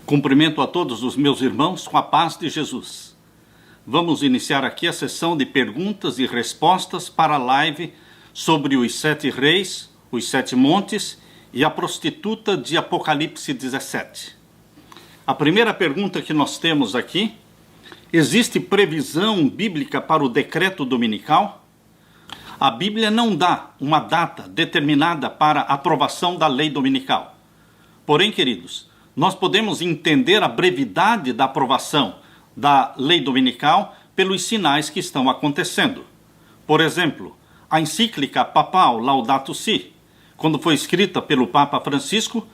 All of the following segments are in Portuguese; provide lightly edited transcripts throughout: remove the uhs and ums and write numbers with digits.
Cumprimento a todos os meus irmãos com a paz de Jesus. Vamos iniciar aqui a sessão de perguntas e respostas para a live sobre os 7 reis, os 7 montes e a prostituta de Apocalipse 17. A primeira pergunta que nós temos aqui: existe previsão bíblica para o decreto dominical? A Bíblia não dá uma data determinada para a aprovação da lei dominical. Porém, queridos, nós podemos entender a brevidade da aprovação da lei dominical pelos sinais que estão acontecendo. Por exemplo, a encíclica papal Laudato Si, quando foi escrita pelo Papa Francisco,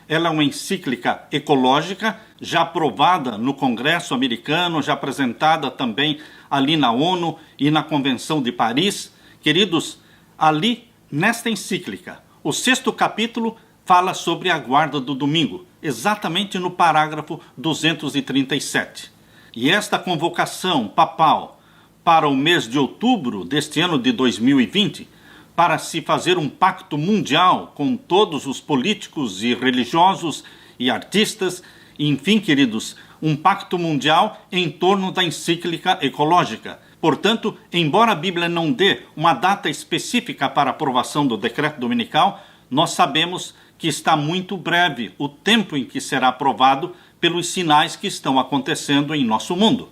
ela é uma encíclica ecológica, já aprovada no Congresso americano, já apresentada também ali na ONU e na Convenção de Paris. Queridos, ali, nesta encíclica, o 6º capítulo fala sobre a guarda do domingo, exatamente no parágrafo 237. E esta convocação papal para o mês de outubro deste ano de 2020, para se fazer um pacto mundial com todos os políticos e religiosos e artistas, enfim, queridos, um pacto mundial em torno da encíclica ecológica. Portanto, embora a Bíblia não dê uma data específica para a aprovação do decreto dominical, nós sabemos que está muito breve o tempo em que será aprovado pelos sinais que estão acontecendo em nosso mundo.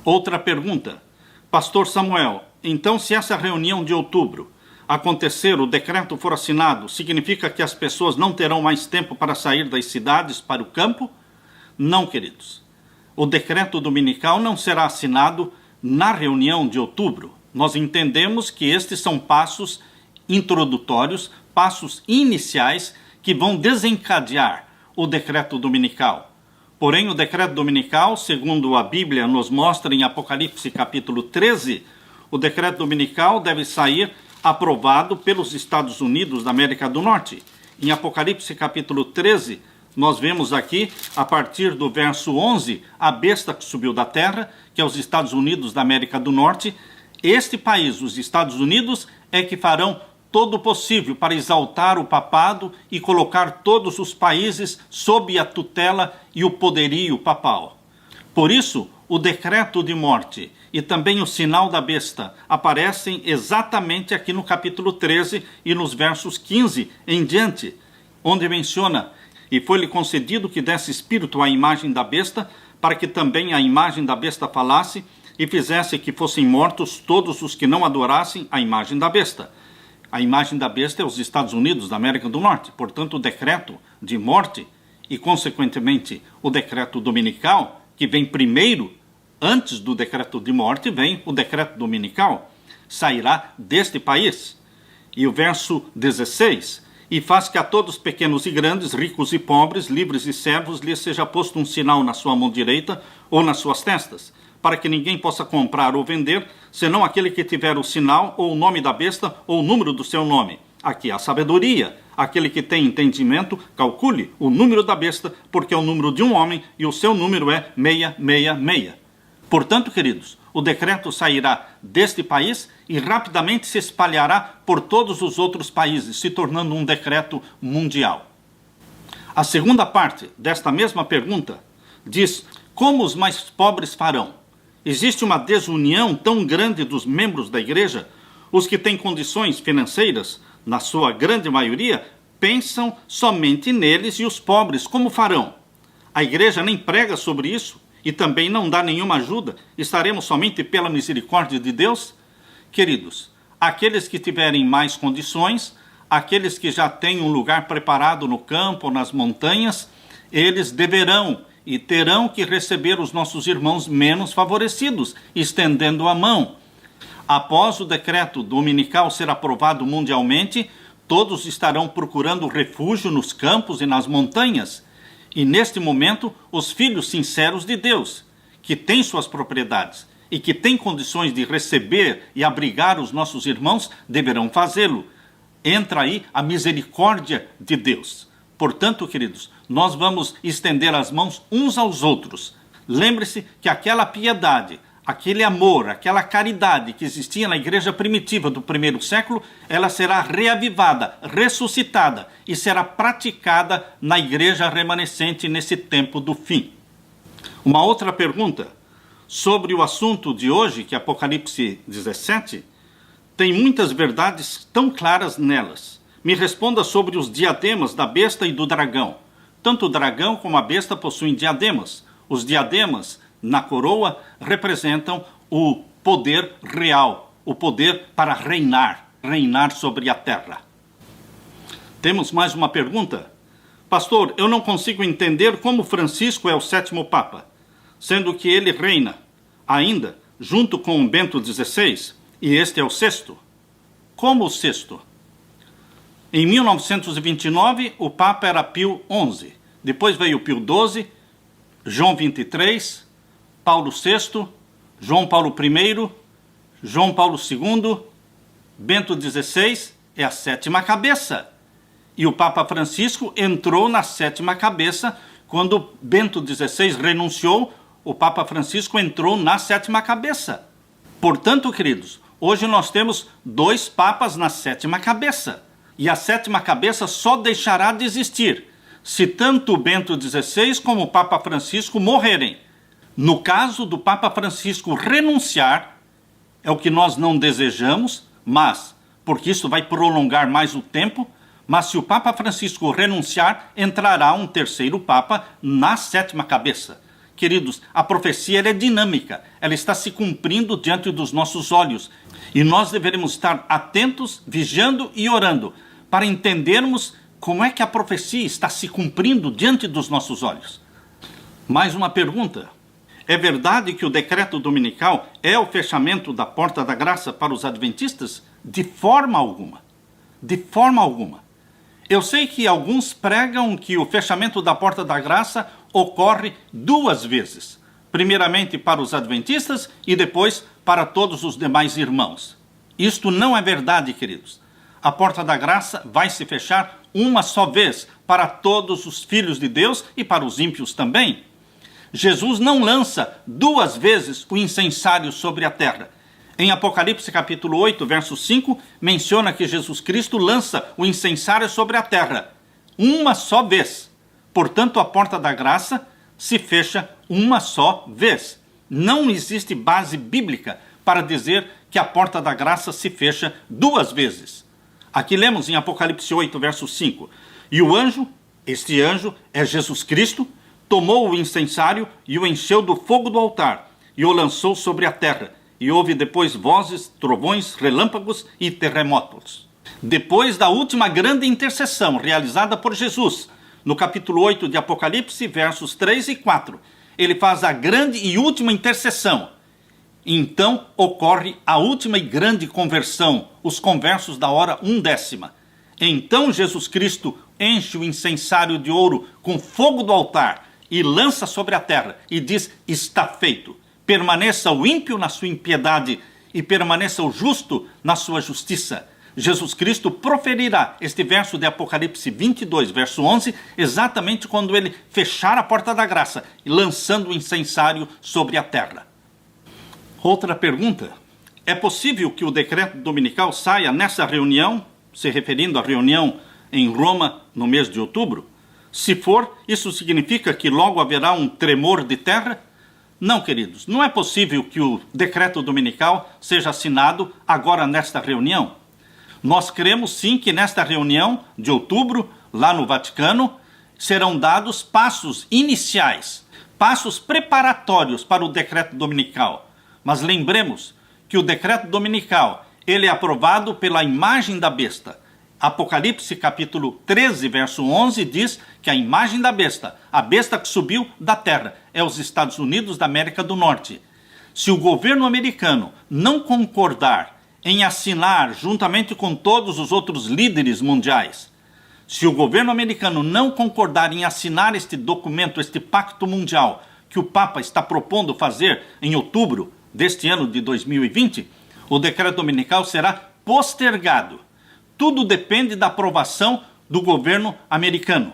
Outra pergunta: Pastor Samuel, então se essa reunião de outubro acontecer, o decreto for assinado, significa que as pessoas não terão mais tempo para sair das cidades para o campo? Não, queridos. O decreto dominical não será assinado na reunião de outubro. Nós entendemos que estes são passos introdutórios, passos iniciais que vão desencadear o decreto dominical. Porém, o decreto dominical, segundo a Bíblia nos mostra em Apocalipse capítulo 13, o decreto dominical deve sair aprovado pelos Estados Unidos da América do Norte. Em Apocalipse capítulo 13, nós vemos aqui, a partir do verso 11, a besta que subiu da terra, que é os Estados Unidos da América do Norte. Este país, os Estados Unidos, é que farão todo o possível para exaltar o papado e colocar todos os países sob a tutela e o poderio papal. Por isso, o decreto de morte e também o sinal da besta aparecem exatamente aqui no capítulo 13 e nos versos 15 em diante, onde menciona: e foi-lhe concedido que desse espírito à imagem da besta, para que também a imagem da besta falasse e fizesse que fossem mortos todos os que não adorassem a imagem da besta. A imagem da besta é os Estados Unidos da América do Norte. Portanto, o decreto de morte e, consequentemente, o decreto dominical, que vem primeiro, antes do decreto de morte, vem o decreto dominical, sairá deste país. E o verso 16: e faz que a todos pequenos e grandes, ricos e pobres, livres e servos, lhes seja posto um sinal na sua mão direita ou nas suas testas, para que ninguém possa comprar ou vender, senão aquele que tiver o sinal, ou o nome da besta, ou o número do seu nome. Aqui há sabedoria. Aquele que tem entendimento, calcule o número da besta, porque é o número de um homem, e o seu número é 666. Portanto, queridos, o decreto sairá deste país e rapidamente se espalhará por todos os outros países, se tornando um decreto mundial. A segunda parte desta mesma pergunta diz: como os mais pobres farão? Existe uma desunião tão grande dos membros da igreja? Os que têm condições financeiras, na sua grande maioria, pensam somente neles, e os pobres como farão? A igreja nem prega sobre isso e também não dá nenhuma ajuda. Estaremos somente pela misericórdia de Deus? Queridos, aqueles que tiverem mais condições, aqueles que já têm um lugar preparado no campo ou nas montanhas, eles deverão e terão que receber os nossos irmãos menos favorecidos, estendendo a mão. Após o decreto dominical ser aprovado mundialmente, todos estarão procurando refúgio nos campos e nas montanhas. E neste momento, os filhos sinceros de Deus, que têm suas propriedades e que têm condições de receber e abrigar os nossos irmãos, deverão fazê-lo. Entra aí a misericórdia de Deus. Portanto, queridos, nós vamos estender as mãos uns aos outros. Lembre-se que aquela piedade, aquele amor, aquela caridade que existia na igreja primitiva do primeiro século, ela será reavivada, ressuscitada e será praticada na igreja remanescente nesse tempo do fim. Uma outra pergunta sobre o assunto de hoje, que é Apocalipse 17, tem muitas verdades tão claras nelas. Me responda sobre os diademas da besta e do dragão. Tanto o dragão como a besta possuem diademas. Os diademas na coroa representam o poder real, o poder para reinar sobre a terra. Temos mais uma pergunta. Pastor, eu não consigo entender como Francisco é o 7º Papa, sendo que ele reina ainda junto com Bento XVI e este é o 6º. Como o 6º? Em 1929, o Papa era Pio XI. Depois veio Pio XII, João XXIII, Paulo VI, João Paulo I, João Paulo II, Bento XVI é a 7ª cabeça. E o Papa Francisco entrou na 7ª cabeça. Quando Bento XVI renunciou, o Papa Francisco entrou na 7ª cabeça. Portanto, queridos, hoje nós temos 2 papas na 7ª cabeça. E a 7ª cabeça só deixará de existir se tanto Bento XVI como o Papa Francisco morrerem. No caso do Papa Francisco renunciar, é o que nós não desejamos, mas, porque isso vai prolongar mais o tempo, mas se o Papa Francisco renunciar, entrará um 3º Papa na 7ª cabeça. Queridos, a profecia ela é dinâmica, ela está se cumprindo diante dos nossos olhos. E nós deveremos estar atentos, vigiando e orando, para entendermos como é que a profecia está se cumprindo diante dos nossos olhos. Mais uma pergunta. É verdade que o decreto dominical é o fechamento da porta da graça para os adventistas? De forma alguma. De forma alguma. Eu sei que alguns pregam que o fechamento da porta da graça ocorre 2 vezes. Primeiramente para os adventistas e depois para todos os demais irmãos. Isto não é verdade, queridos. A porta da graça vai se fechar uma só vez para todos os filhos de Deus e para os ímpios também. Jesus não lança 2 vezes o incensário sobre a terra. Em Apocalipse capítulo 8, verso 5, menciona que Jesus Cristo lança o incensário sobre a terra uma só vez. Portanto, a porta da graça se fecha uma só vez. Não existe base bíblica para dizer que a porta da graça se fecha 2 vezes. Aqui lemos em Apocalipse 8, verso 5. E o anjo, este anjo é Jesus Cristo, tomou o incensário e o encheu do fogo do altar e o lançou sobre a terra. E houve depois vozes, trovões, relâmpagos e terremotos. Depois da última grande intercessão realizada por Jesus, no capítulo 8 de Apocalipse, versos 3 e 4, ele faz a grande e última intercessão. Então ocorre a última e grande conversão, os conversos da hora 1/10. Então Jesus Cristo enche o incensário de ouro com fogo do altar e lança sobre a terra e diz, está feito. Permaneça o ímpio na sua impiedade e permaneça o justo na sua justiça. Jesus Cristo proferirá este verso de Apocalipse 22, verso 11, exatamente quando ele fechar a porta da graça, lançando o incensário sobre a terra. Outra pergunta. É possível que o decreto dominical saia nessa reunião, se referindo à reunião em Roma no mês de outubro? Se for, isso significa que logo haverá um tremor de terra? Não, queridos, não é possível que o decreto dominical seja assinado agora nesta reunião. Nós cremos sim que nesta reunião de outubro, lá no Vaticano, serão dados passos iniciais, passos preparatórios para o decreto dominical. Mas lembremos que o decreto dominical, ele é aprovado pela imagem da besta. Apocalipse capítulo 13, verso 11, diz que a imagem da besta, a besta que subiu da terra, é os Estados Unidos da América do Norte. Se o governo americano não concordar em assinar, juntamente com todos os outros líderes mundiais, se o governo americano não concordar em assinar este documento, este pacto mundial, que o Papa está propondo fazer em outubro deste ano de 2020, o decreto dominical será postergado. Tudo depende da aprovação do governo americano.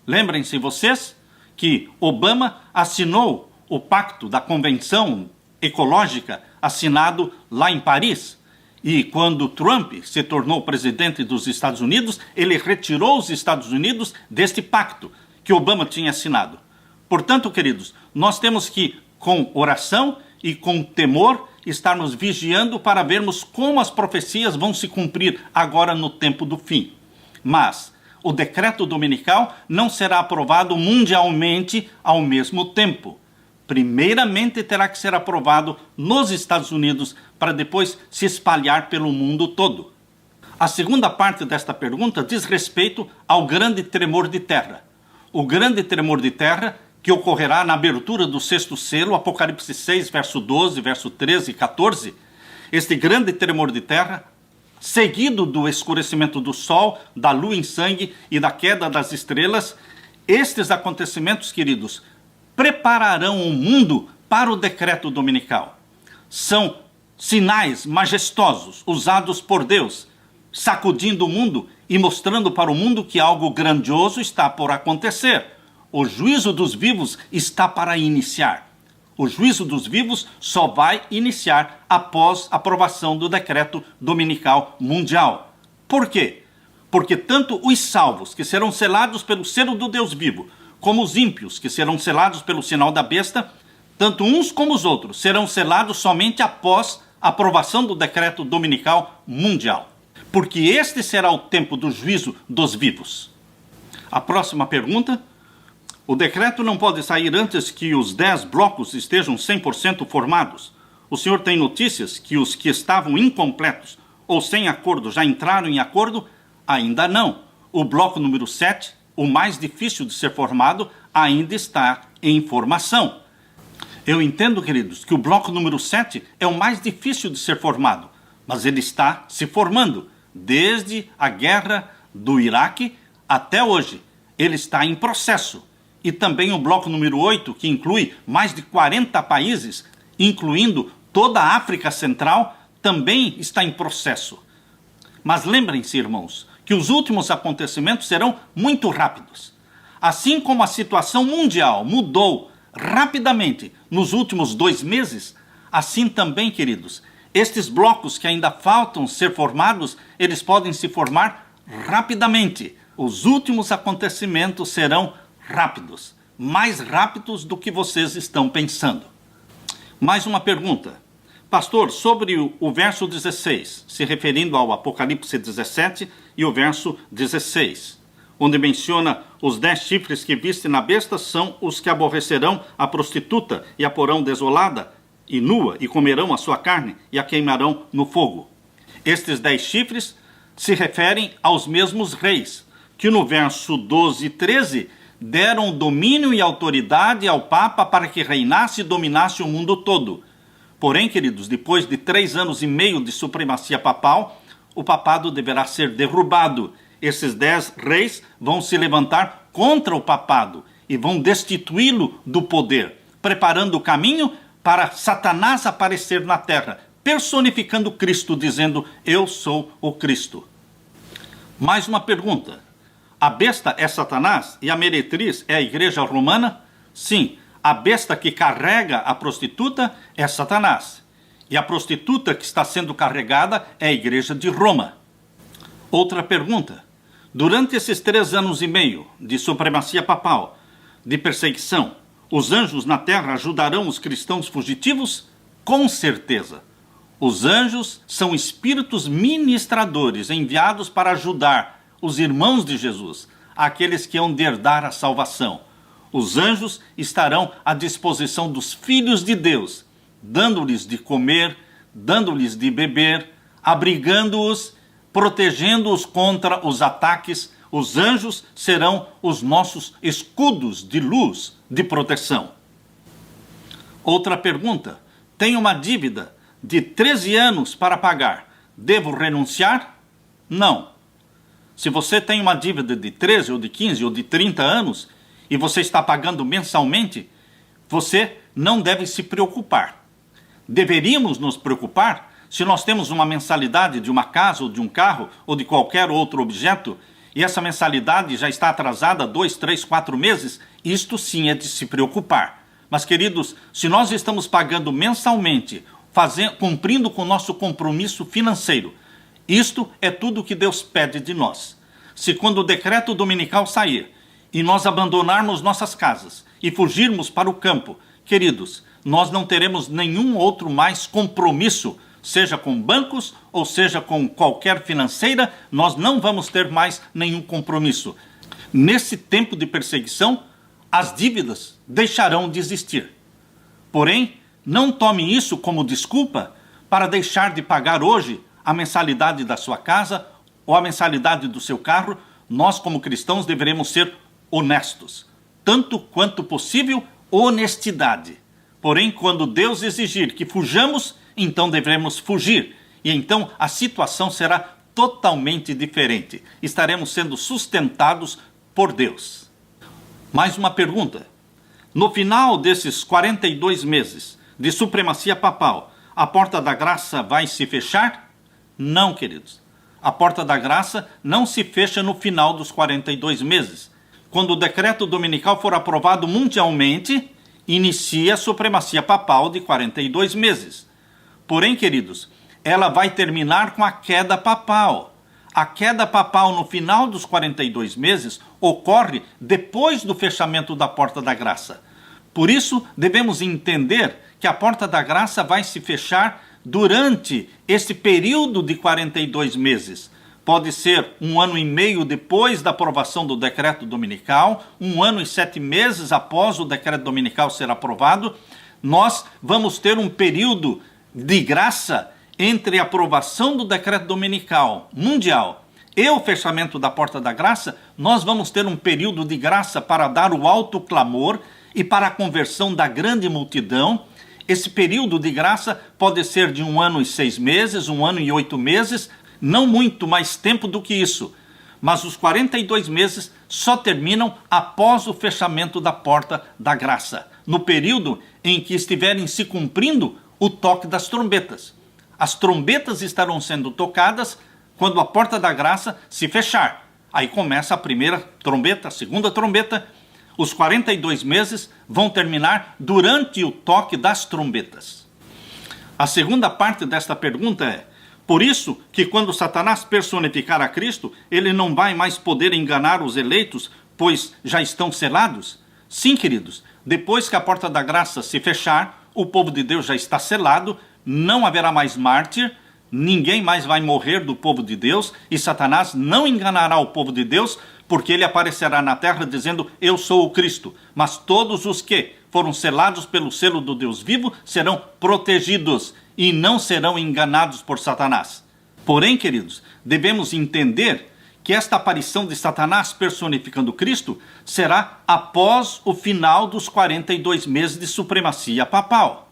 Lembrem-se vocês que Obama assinou o pacto da Convenção ecológica assinado lá em Paris. E quando Trump se tornou presidente dos Estados Unidos, ele retirou os Estados Unidos deste pacto que Obama tinha assinado. Portanto, queridos, nós temos que, com oração e com temor, estarmos vigiando para vermos como as profecias vão se cumprir agora no tempo do fim. Mas o decreto dominical não será aprovado mundialmente ao mesmo tempo. Primeiramente terá que ser aprovado nos Estados Unidos para depois se espalhar pelo mundo todo. A segunda parte desta pergunta diz respeito ao grande tremor de terra. O grande tremor de terra que ocorrerá na abertura do sexto selo, Apocalipse 6, verso 12, verso 13 e 14. Este grande tremor de terra, seguido do escurecimento do sol, da lua em sangue e da queda das estrelas, estes acontecimentos, queridos, prepararão o mundo para o decreto dominical. São sinais majestosos usados por Deus, sacudindo o mundo e mostrando para o mundo que algo grandioso está por acontecer. O juízo dos vivos está para iniciar. O juízo dos vivos só vai iniciar após a aprovação do decreto dominical mundial. Por quê? Porque tanto os salvos, que serão selados pelo selo do Deus vivo, como os ímpios, que serão selados pelo sinal da besta, tanto uns como os outros serão selados somente após a aprovação do decreto dominical mundial. Porque este será o tempo do juízo dos vivos. A próxima pergunta: o decreto não pode sair antes que os 10 blocos estejam 100% formados. O senhor tem notícias que os que estavam incompletos ou sem acordo já entraram em acordo? Ainda não. O bloco número 7, o mais difícil de ser formado, ainda está em formação. Eu entendo, queridos, que o bloco número 7 é o mais difícil de ser formado, mas ele está se formando desde a guerra do Iraque até hoje. Ele está em processo. E também o bloco número 8, que inclui mais de 40 países, incluindo toda a África Central, também está em processo. Mas lembrem-se, irmãos, que os últimos acontecimentos serão muito rápidos. Assim como a situação mundial mudou rapidamente nos últimos 2 meses, assim também, queridos, estes blocos que ainda faltam ser formados, eles podem se formar rapidamente. Os últimos acontecimentos serão rápidos, mais rápidos do que vocês estão pensando. Mais uma pergunta. Pastor, sobre o verso 16, se referindo ao Apocalipse 17 e o verso 16, onde menciona os 10 chifres que viste na besta são os que aborrecerão a prostituta e a porão desolada e nua e comerão a sua carne e a queimarão no fogo. Estes 10 chifres se referem aos mesmos reis, que no verso 12 e 13 deram domínio e autoridade ao Papa para que reinasse e dominasse o mundo todo. Porém, queridos, depois de 3 anos e meio de supremacia papal, o papado deverá ser derrubado. Esses 10 reis vão se levantar contra o papado e vão destituí-lo do poder, preparando o caminho para Satanás aparecer na terra, personificando Cristo, dizendo: eu sou o Cristo. Mais uma pergunta. A besta é Satanás e a meretriz é a igreja romana? Sim, a besta que carrega a prostituta é Satanás. E a prostituta que está sendo carregada é a igreja de Roma. Outra pergunta. Durante esses 3 anos e meio de supremacia papal, de perseguição, os anjos na terra ajudarão os cristãos fugitivos? Com certeza. Os anjos são espíritos ministradores enviados para ajudar os irmãos de Jesus, aqueles que hão de herdar a salvação. Os anjos estarão à disposição dos filhos de Deus, dando-lhes de comer, dando-lhes de beber, abrigando-os, protegendo-os contra os ataques. Os anjos serão os nossos escudos de luz, de proteção. Outra pergunta. Tenho uma dívida de 13 anos para pagar. Devo renunciar? Não. Se você tem uma dívida de 13 ou de 15 ou de 30 anos e você está pagando mensalmente, você não deve se preocupar. Deveríamos nos preocupar se nós temos uma mensalidade de uma casa ou de um carro ou de qualquer outro objeto e essa mensalidade já está atrasada 2, 3, 4 meses. Isto sim é de se preocupar. Mas, queridos, se nós estamos pagando mensalmente, cumprindo com o nosso compromisso financeiro, isto é tudo que Deus pede de nós. Se quando o decreto dominical sair e nós abandonarmos nossas casas e fugirmos para o campo, queridos, nós não teremos nenhum outro mais compromisso, seja com bancos ou seja com qualquer financeira, nós não vamos ter mais nenhum compromisso. Nesse tempo de perseguição, as dívidas deixarão de existir. Porém, não tome isso como desculpa para deixar de pagar hoje a mensalidade da sua casa ou a mensalidade do seu carro. Nós, como cristãos, deveremos ser honestos. Tanto quanto possível, honestidade. Porém, quando Deus exigir que fujamos, então devemos fugir. E então a situação será totalmente diferente. Estaremos sendo sustentados por Deus. Mais uma pergunta. No final desses 42 meses de supremacia papal, a porta da graça vai se fechar? Não, queridos. A porta da graça não se fecha no final dos 42 meses. Quando o decreto dominical for aprovado mundialmente, inicia a supremacia papal de 42 meses. Porém, queridos, ela vai terminar com a queda papal. A queda papal no final dos 42 meses ocorre depois do fechamento da porta da graça. Por isso, devemos entender que a porta da graça vai se fechar durante esse período de 42 meses. Pode ser 1 ano e meio depois da aprovação do decreto dominical, 1 ano e 7 meses após o decreto dominical ser aprovado. Nós vamos ter um período de graça entre a aprovação do decreto dominical mundial e o fechamento da porta da graça. Nós vamos ter um período de graça para dar o alto clamor e para a conversão da grande multidão. Esse período de graça pode ser de 1 ano e 6 meses, 1 ano e 8 meses, não muito mais tempo do que isso. Mas os 42 meses só terminam após o fechamento da porta da graça, no período em que estiverem se cumprindo o toque das trombetas. As trombetas estarão sendo tocadas quando a porta da graça se fechar. Aí começa a primeira trombeta, a segunda trombeta. Os 42 meses vão terminar durante o toque das trombetas. A segunda parte desta pergunta é: por isso que quando Satanás personificar a Cristo, ele não vai mais poder enganar os eleitos, pois já estão selados? Sim, queridos, depois que a porta da graça se fechar, o povo de Deus já está selado, não haverá mais mártir, ninguém mais vai morrer do povo de Deus, e Satanás não enganará o povo de Deus, porque ele aparecerá na terra dizendo: eu sou o Cristo. Mas todos os que foram selados pelo selo do Deus vivo serão protegidos e não serão enganados por Satanás. Porém, queridos, devemos entender que esta aparição de Satanás personificando Cristo será após o final dos 42 meses de supremacia papal.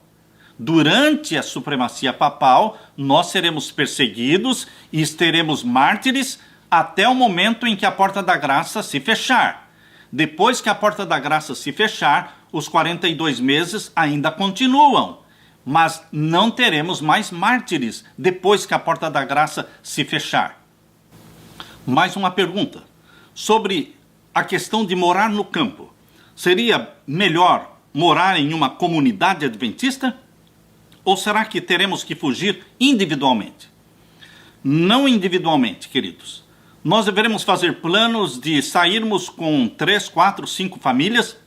Durante a supremacia papal, nós seremos perseguidos e teremos mártires até o momento em que a porta da graça se fechar. Depois que a porta da graça se fechar, os 42 meses ainda continuam, mas não teremos mais mártires depois que a porta da graça se fechar. Mais uma pergunta sobre a questão de morar no campo. Seria melhor morar em uma comunidade adventista? Ou será que teremos que fugir individualmente? Não individualmente, queridos. Nós deveremos fazer planos de sairmos com 3, 4, 5 famílias,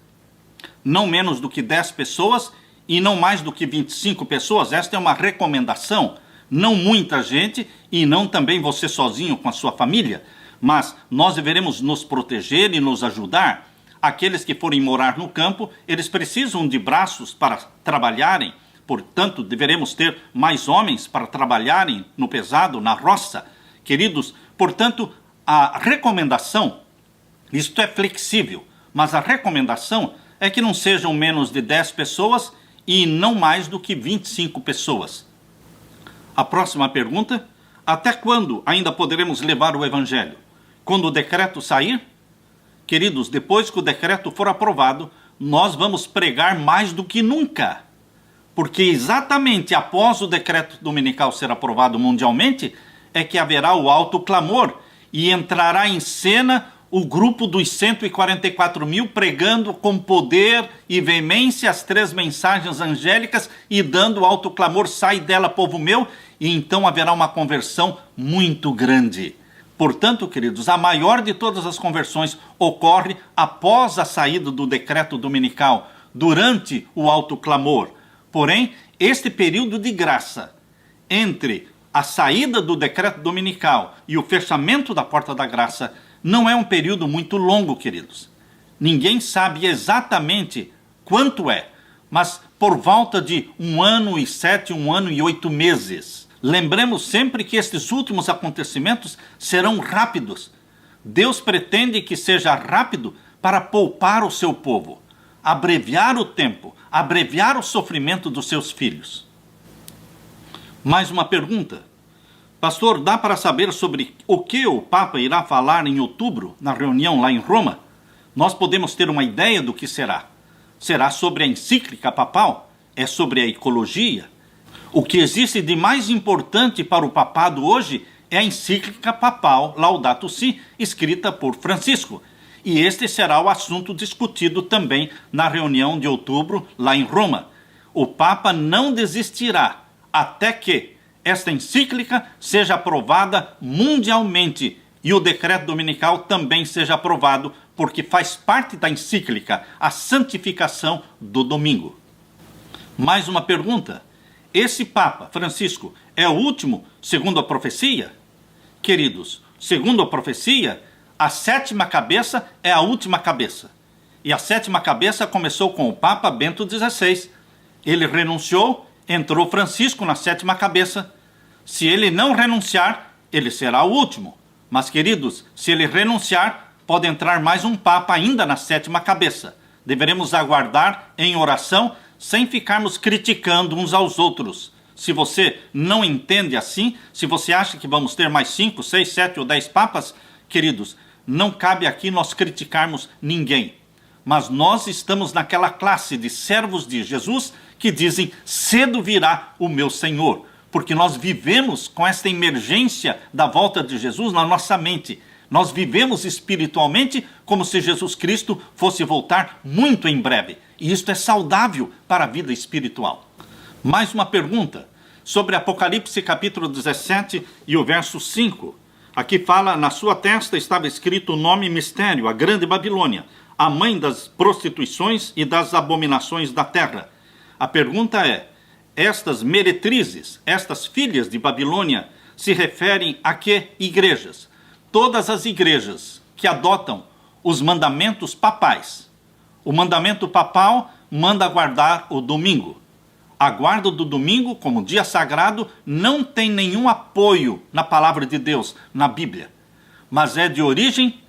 não menos do que 10 pessoas e não mais do que 25 pessoas. Esta é uma recomendação. Não muita gente e não também você sozinho com a sua família. Mas nós deveremos nos proteger e nos ajudar. Aqueles que forem morar no campo, eles precisam de braços para trabalharem. Portanto, deveremos ter mais homens para trabalharem no pesado, na roça. Queridos, portanto, a recomendação, isto é flexível, mas a recomendação é que não sejam menos de 10 pessoas e não mais do que 25 pessoas. A próxima pergunta: até quando ainda poderemos levar o Evangelho? Quando o decreto sair? Queridos, depois que o decreto for aprovado, nós vamos pregar mais do que nunca. Porque exatamente após o decreto dominical ser aprovado mundialmente, é que haverá o alto clamor e entrará em cena o grupo dos 144 mil pregando com poder e veemência as 3 mensagens angélicas e dando alto clamor: sai dela, povo meu, e então haverá uma conversão muito grande. Portanto, queridos, a maior de todas as conversões ocorre após a saída do decreto dominical, durante o alto clamor. Porém, este período de graça entre a saída do decreto dominical e o fechamento da porta da graça não é um período muito longo, queridos. Ninguém sabe exatamente quanto é, mas por volta de 1 ano e 7, 1 ano e 8 meses. Lembremos sempre que estes últimos acontecimentos serão rápidos. Deus pretende que seja rápido para poupar o seu povo, abreviar o tempo, abreviar o sofrimento dos seus filhos. Mais uma pergunta. Pastor, dá para saber sobre o que o Papa irá falar em outubro, na reunião lá em Roma? Nós podemos ter uma ideia do que será. Será sobre a encíclica papal? É sobre a ecologia? O que existe de mais importante para o papado hoje é a encíclica papal Laudato Si, escrita por Francisco. E este será o assunto discutido também na reunião de outubro lá em Roma. O Papa não desistirá até que esta encíclica seja aprovada mundialmente e o decreto dominical também seja aprovado, porque faz parte da encíclica a santificação do domingo. Mais uma pergunta. Esse Papa Francisco é o último segundo a profecia? Queridos, segundo a profecia, a 7ª cabeça é a última cabeça. E a 7ª cabeça começou com o Papa Bento XVI. Ele renunciou, entrou Francisco na 7ª cabeça. Se ele não renunciar, ele será o último. Mas, queridos, se ele renunciar, pode entrar mais um Papa ainda na 7ª cabeça. Deveremos aguardar em oração, sem ficarmos criticando uns aos outros. Se você não entende assim, se você acha que vamos ter mais 5, 6, 7 ou 10 papas, queridos, não cabe aqui nós criticarmos ninguém. Mas nós estamos naquela classe de servos de Jesus que dizem: cedo virá o meu Senhor. Porque nós vivemos com esta emergência da volta de Jesus na nossa mente. Nós vivemos espiritualmente como se Jesus Cristo fosse voltar muito em breve. E isto é saudável para a vida espiritual. Mais uma pergunta sobre Apocalipse capítulo 17 e o verso 5. Aqui fala: na sua testa estava escrito o nome mistério, a grande Babilônia, a mãe das prostituições e das abominações da terra. A pergunta é: estas meretrizes, estas filhas de Babilônia, se referem a que igrejas? Todas as igrejas que adotam os mandamentos papais. O mandamento papal manda guardar o domingo. A guarda do domingo, como dia sagrado, não tem nenhum apoio na palavra de Deus, na Bíblia. Mas é de origem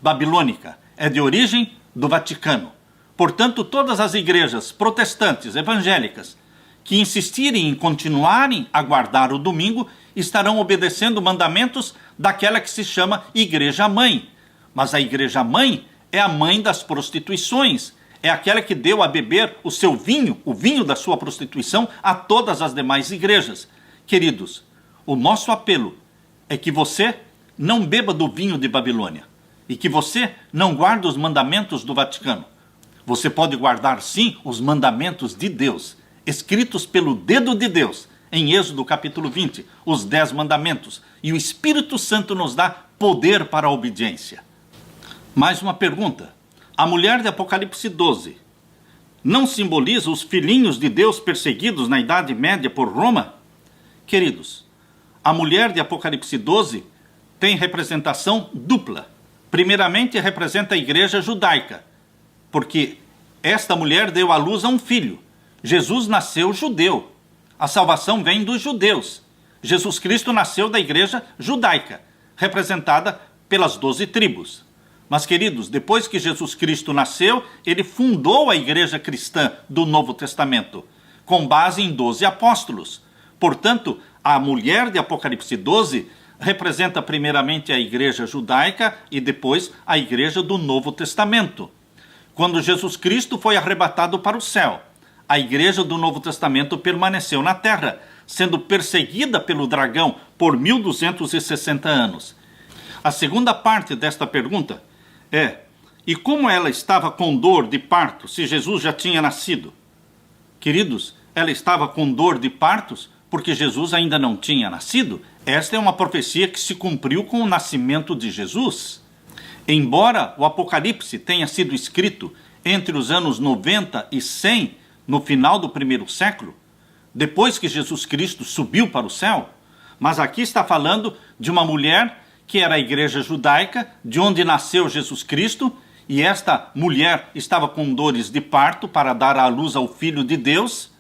babilônica, é de origem do Vaticano. Portanto, todas as igrejas protestantes, evangélicas, que insistirem em continuarem a guardar o domingo, estarão obedecendo mandamentos daquela que se chama Igreja Mãe. Mas a Igreja Mãe é a mãe das prostituições, é aquela que deu a beber o seu vinho, o vinho da sua prostituição, a todas as demais igrejas. Queridos, o nosso apelo é que você não beba do vinho de Babilônia e que você não guarde os mandamentos do Vaticano. Você pode guardar sim os mandamentos de Deus, escritos pelo dedo de Deus, em Êxodo capítulo 20, os 10 mandamentos, e o Espírito Santo nos dá poder para a obediência. Mais uma pergunta. A mulher de Apocalipse 12 não simboliza os filhinhos de Deus perseguidos na Idade Média por Roma? Queridos, a mulher de Apocalipse 12 tem representação dupla. Primeiramente, representa a igreja judaica, porque esta mulher deu à luz a um filho. Jesus nasceu judeu. A salvação vem dos judeus. Jesus Cristo nasceu da igreja judaica, representada pelas 12 tribos. Mas, queridos, depois que Jesus Cristo nasceu, ele fundou a igreja cristã do Novo Testamento, com base em 12 apóstolos. Portanto, a mulher de Apocalipse 12 representa primeiramente a igreja judaica e depois a igreja do Novo Testamento. Quando Jesus Cristo foi arrebatado para o céu, a igreja do Novo Testamento permaneceu na terra, sendo perseguida pelo dragão por 1260 anos. A segunda parte desta pergunta E como ela estava com dor de parto, se Jesus já tinha nascido? Queridos, ela estava com dor de partos porque Jesus ainda não tinha nascido. Esta é uma profecia que se cumpriu com o nascimento de Jesus. Embora o Apocalipse tenha sido escrito entre os anos 90 e 100, no final do primeiro século, depois que Jesus Cristo subiu para o céu, mas aqui está falando de uma mulher que era a igreja judaica, de onde nasceu Jesus Cristo, e esta mulher estava com dores de parto para dar à luz ao Filho de Deus.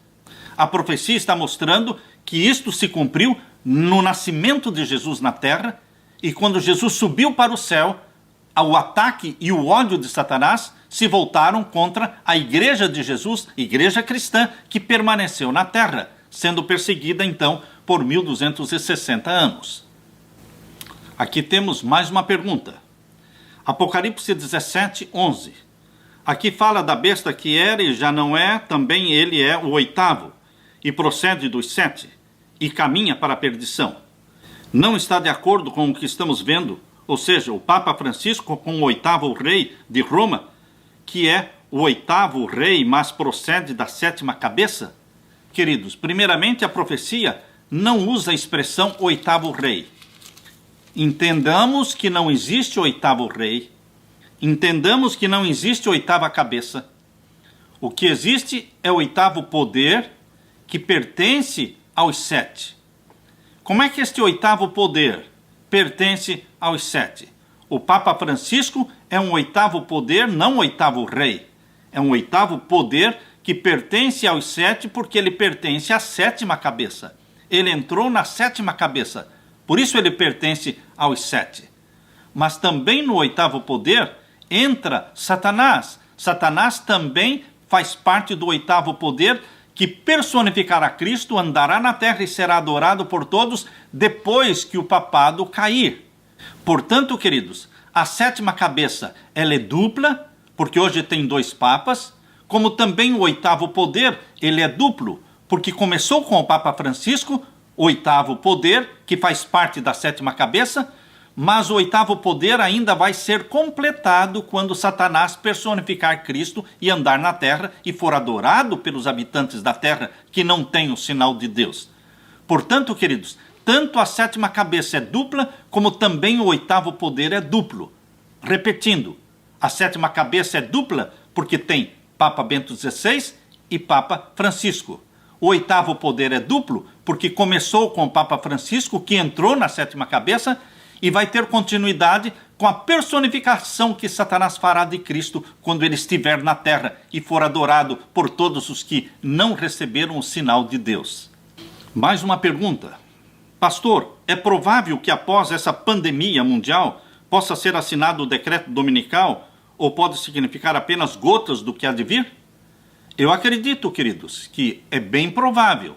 A profecia está mostrando que isto se cumpriu no nascimento de Jesus na terra, e quando Jesus subiu para o céu, o ataque e o ódio de Satanás se voltaram contra a igreja de Jesus, igreja cristã, que permaneceu na terra, sendo perseguida então por 1260 anos. Aqui temos mais uma pergunta. Apocalipse 17, 11. Aqui fala da besta que era e já não é, também ele é o oitavo, e procede dos 7, e caminha para a perdição. Não está de acordo com o que estamos vendo, ou seja, o Papa Francisco com o oitavo rei de Roma, que é o oitavo rei, mas procede da 7ª cabeça? Queridos, primeiramente a profecia não usa a expressão oitavo rei. Entendamos que não existe oitavo rei, entendamos que não existe oitava cabeça. O que existe é o oitavo poder que pertence aos 7. Como é que este oitavo poder pertence aos 7? O Papa Francisco é um oitavo poder, não oitavo rei. É um oitavo poder que pertence aos 7 porque ele pertence à 7ª cabeça. Ele entrou na 7ª cabeça, por isso ele pertence aos 7. Mas também no oitavo poder entra Satanás. Satanás também faz parte do oitavo poder que personificará Cristo, andará na terra e será adorado por todos depois que o papado cair. Portanto, queridos, a 7ª cabeça ela é dupla, porque hoje tem 2 papas, como também o oitavo poder ele é duplo, porque começou com o Papa Francisco, o oitavo poder, que faz parte da 7ª cabeça, mas o oitavo poder ainda vai ser completado quando Satanás personificar Cristo e andar na terra e for adorado pelos habitantes da terra que não têm o sinal de Deus. Portanto, queridos, tanto a 7ª cabeça é dupla, como também o oitavo poder é duplo. Repetindo, a 7ª cabeça é dupla porque tem Papa Bento XVI e Papa Francisco. O oitavo poder é duplo porque começou com o Papa Francisco, que entrou na 7ª cabeça, e vai ter continuidade com a personificação que Satanás fará de Cristo quando ele estiver na terra e for adorado por todos os que não receberam o sinal de Deus. Mais uma pergunta. Pastor, é provável que após essa pandemia mundial possa ser assinado o decreto dominical ou pode significar apenas gotas do que há de vir? Eu acredito, queridos, que é bem provável.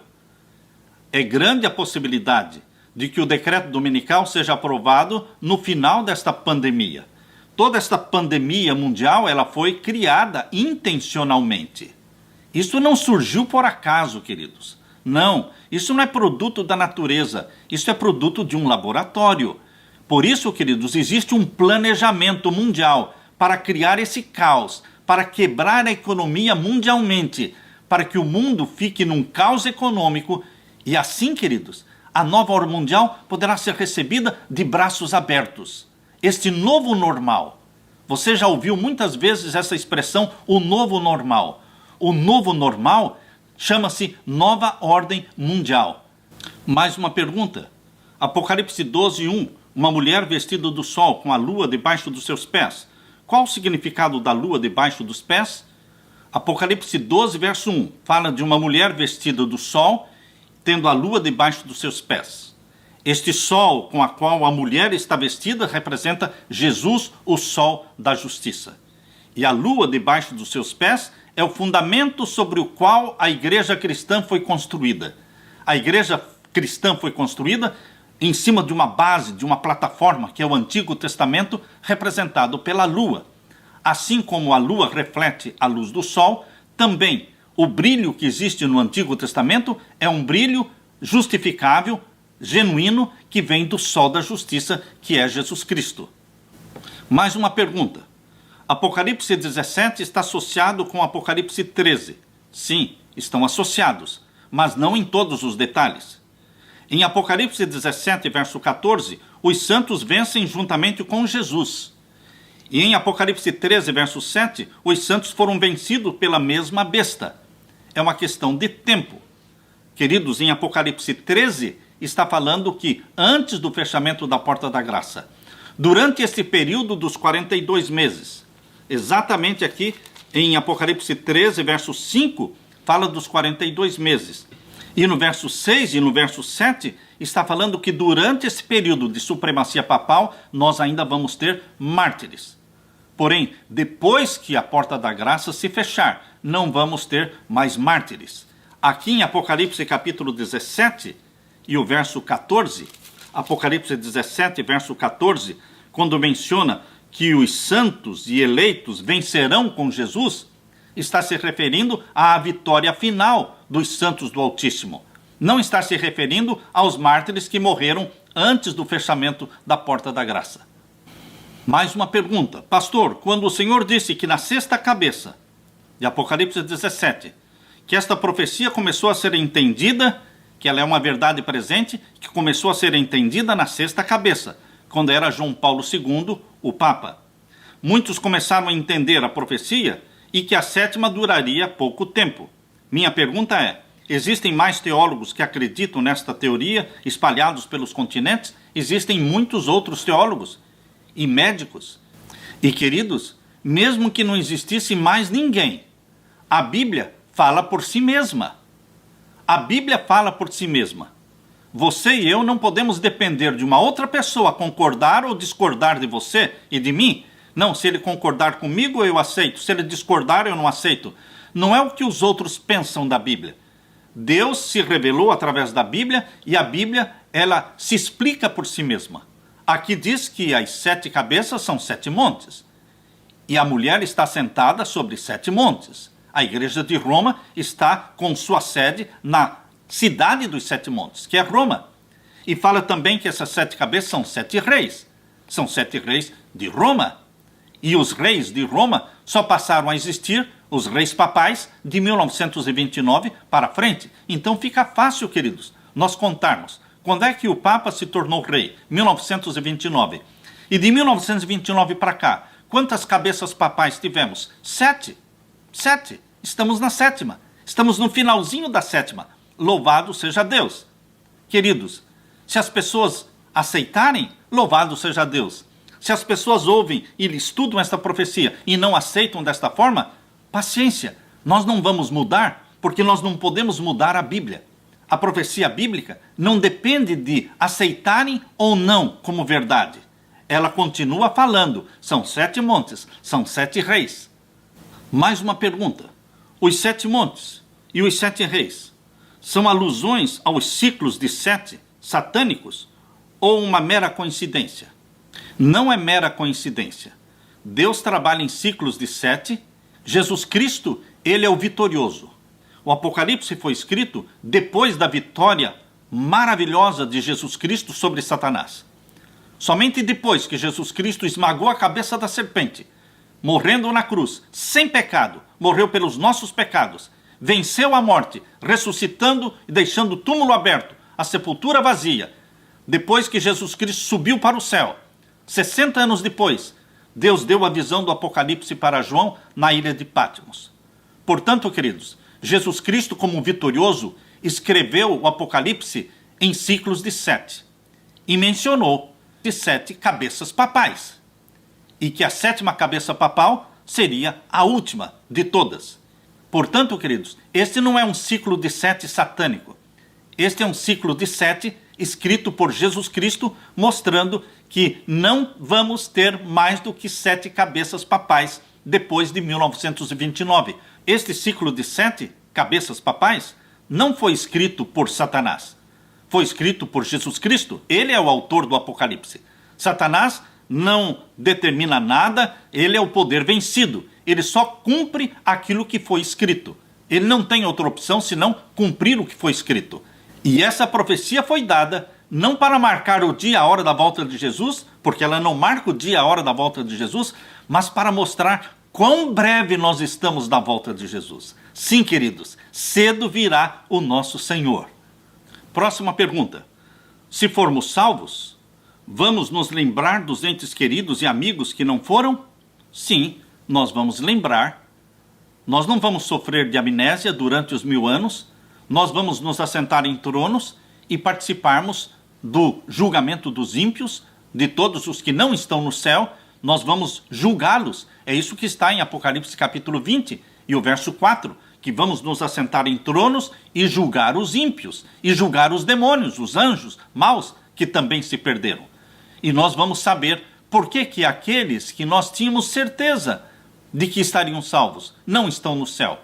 É grande a possibilidade de que o decreto dominical seja aprovado no final desta pandemia. Toda esta pandemia mundial, ela foi criada intencionalmente. Isso não surgiu por acaso, queridos. Não, isso não é produto da natureza, isso é produto de um laboratório. Por isso, queridos, existe um planejamento mundial para criar esse caos, para quebrar a economia mundialmente, para que o mundo fique num caos econômico e assim, queridos, a nova ordem mundial poderá ser recebida de braços abertos. Este novo normal. Você já ouviu muitas vezes essa expressão, o novo normal. O novo normal chama-se nova ordem mundial. Mais uma pergunta. Apocalipse 12, 1. Uma mulher vestida do sol com a lua debaixo dos seus pés. Qual o significado da lua debaixo dos pés? Apocalipse 12, verso 1. Fala de uma mulher vestida do sol tendo a lua debaixo dos seus pés. Este sol com a qual a mulher está vestida representa Jesus, o sol da justiça. E a lua debaixo dos seus pés é o fundamento sobre o qual a igreja cristã foi construída. A igreja cristã foi construída em cima de uma base, de uma plataforma, que é o Antigo Testamento, representado pela lua. Assim como a lua reflete a luz do sol, também o brilho que existe no Antigo Testamento é um brilho justificável, genuíno, que vem do sol da justiça, que é Jesus Cristo. Mais uma pergunta. Apocalipse 17 está associado com Apocalipse 13. Sim, estão associados, mas não em todos os detalhes. Em Apocalipse 17, verso 14, os santos vencem juntamente com Jesus. E em Apocalipse 13, verso 7, os santos foram vencidos pela mesma besta. É uma questão de tempo. Queridos, em Apocalipse 13, está falando que antes do fechamento da porta da graça, durante esse período dos 42 meses, exatamente aqui em Apocalipse 13, verso 5, fala dos 42 meses. E no verso 6 e no verso 7, está falando que durante esse período de supremacia papal, nós ainda vamos ter mártires. Porém, depois que a porta da graça se fechar, não vamos ter mais mártires. Aqui em Apocalipse capítulo 17 e o verso 14, Apocalipse 17, verso 14, quando menciona que os santos e eleitos vencerão com Jesus, está se referindo à vitória final dos santos do Altíssimo. Não está se referindo aos mártires que morreram antes do fechamento da porta da graça. Mais uma pergunta. Pastor, quando o Senhor disse que na sexta cabeça, de Apocalipse 17, que esta profecia começou a ser entendida, que ela é uma verdade presente, que começou a ser entendida na sexta cabeça, quando era João Paulo II, o Papa. Muitos começaram a entender a profecia e que a sétima duraria pouco tempo. Minha pergunta é, existem mais teólogos que acreditam nesta teoria, espalhados pelos continentes? Existem muitos outros teólogos e médicos. E queridos, mesmo que não existisse mais ninguém, a Bíblia fala por si mesma. A Bíblia fala por si mesma. Você e eu não podemos depender de uma outra pessoa concordar ou discordar de você e de mim. Não, se ele concordar comigo, eu aceito. Se ele discordar, eu não aceito. Não é o que os outros pensam da Bíblia. Deus se revelou através da Bíblia e a Bíblia, ela se explica por si mesma. Aqui diz que as 7 cabeças são 7 montes. E a mulher está sentada sobre 7 montes. A igreja de Roma está com sua sede na cidade dos 7 montes, que é Roma. E fala também que essas 7 cabeças são 7 reis. São 7 reis de Roma. E os reis de Roma só passaram a existir, os reis papais, de 1929 para frente. Então fica fácil, queridos, nós contarmos. Quando é que o Papa se tornou rei? 1929. E de 1929 para cá, quantas cabeças papais tivemos? 7. 7. Estamos na 7ª. Estamos no finalzinho da 7ª. Louvado seja Deus. Queridos, se as pessoas aceitarem, louvado seja Deus. Se as pessoas ouvem e estudam esta profecia e não aceitam desta forma, paciência, nós não vamos mudar, porque nós não podemos mudar a Bíblia. A profecia bíblica não depende de aceitarem ou não como verdade. Ela continua falando, são 7 montes, são 7 reis. Mais uma pergunta. Os 7 montes e os 7 reis são alusões aos ciclos de 7 satânicos ou uma mera coincidência? Não é mera coincidência. Deus trabalha em ciclos de 7. Jesus Cristo, ele é o vitorioso. O Apocalipse foi escrito depois da vitória maravilhosa de Jesus Cristo sobre Satanás. Somente depois que Jesus Cristo esmagou a cabeça da serpente, morrendo na cruz, sem pecado, morreu pelos nossos pecados, venceu a morte, ressuscitando e deixando o túmulo aberto, a sepultura vazia. Depois que Jesus Cristo subiu para o céu, 60 anos depois, Deus deu a visão do Apocalipse para João na ilha de Patmos. Portanto, queridos, Jesus Cristo, como vitorioso, escreveu o Apocalipse em ciclos de 7 e mencionou de 7 cabeças papais. E que a 7ª cabeça papal seria a última de todas. Portanto, queridos, este não é um ciclo de 7 satânico. Este é um ciclo de 7 escrito por Jesus Cristo, mostrando que não vamos ter mais do que 7 cabeças papais depois de 1929. Este ciclo de 7 cabeças papais não foi escrito por Satanás. Foi escrito por Jesus Cristo. Ele é o autor do Apocalipse. Satanás não determina nada, ele é o poder vencido. Ele só cumpre aquilo que foi escrito. Ele não tem outra opção senão cumprir o que foi escrito. E essa profecia foi dada não para marcar o dia, a hora da volta de Jesus, porque ela não marca o dia, a hora da volta de Jesus, mas para mostrar quão breve nós estamos da volta de Jesus. Sim, queridos, cedo virá o nosso Senhor. Próxima pergunta. Se formos salvos, vamos nos lembrar dos entes queridos e amigos que não foram? Sim, nós vamos lembrar. Nós não vamos sofrer de amnésia durante os 1000 anos. Nós vamos nos assentar em tronos e participarmos do julgamento dos ímpios, de todos os que não estão no céu. Nós vamos julgá-los. É isso que está em Apocalipse capítulo 20 e o verso 4, que vamos nos assentar em tronos e julgar os ímpios, e julgar os demônios, os anjos maus, que também se perderam. E nós vamos saber por que aqueles que nós tínhamos certeza de que estariam salvos não estão no céu.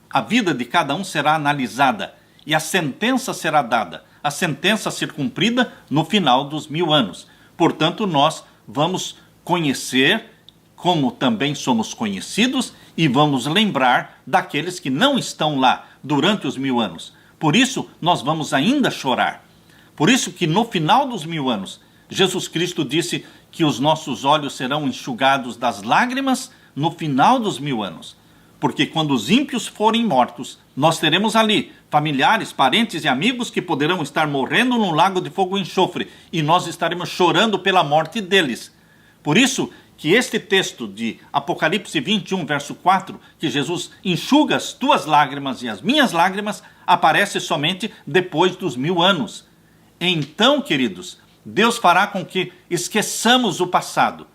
A vida de cada um será analisada e a sentença será dada, a sentença a ser cumprida no final dos 1000 anos. Portanto, nós vamos conhecer como também somos conhecidos e vamos lembrar daqueles que não estão lá durante os 1000 anos. Por isso, nós vamos ainda chorar. Por isso que no final dos 1000 anos, Jesus Cristo disse que os nossos olhos serão enxugados das lágrimas no final dos 1000 anos. Porque quando os ímpios forem mortos, nós teremos ali familiares, parentes e amigos que poderão estar morrendo num lago de fogo e enxofre, e nós estaremos chorando pela morte deles. Por isso que este texto de Apocalipse 21, verso 4, que Jesus enxuga as tuas lágrimas e as minhas lágrimas, aparece somente depois dos 1000 anos. Então, queridos, Deus fará com que esqueçamos o passado.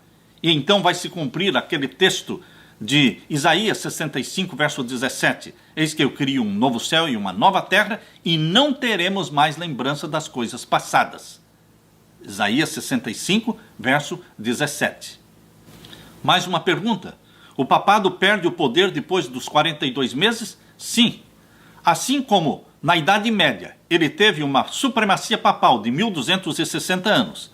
E então vai se cumprir aquele texto de Isaías 65, verso 17. Eis que eu crio um novo céu e uma nova terra, e não teremos mais lembrança das coisas passadas. Isaías 65, verso 17. Mais uma pergunta. O papado perde o poder depois dos 42 meses? Sim. Assim como na Idade Média ele teve uma supremacia papal de 1260 anos,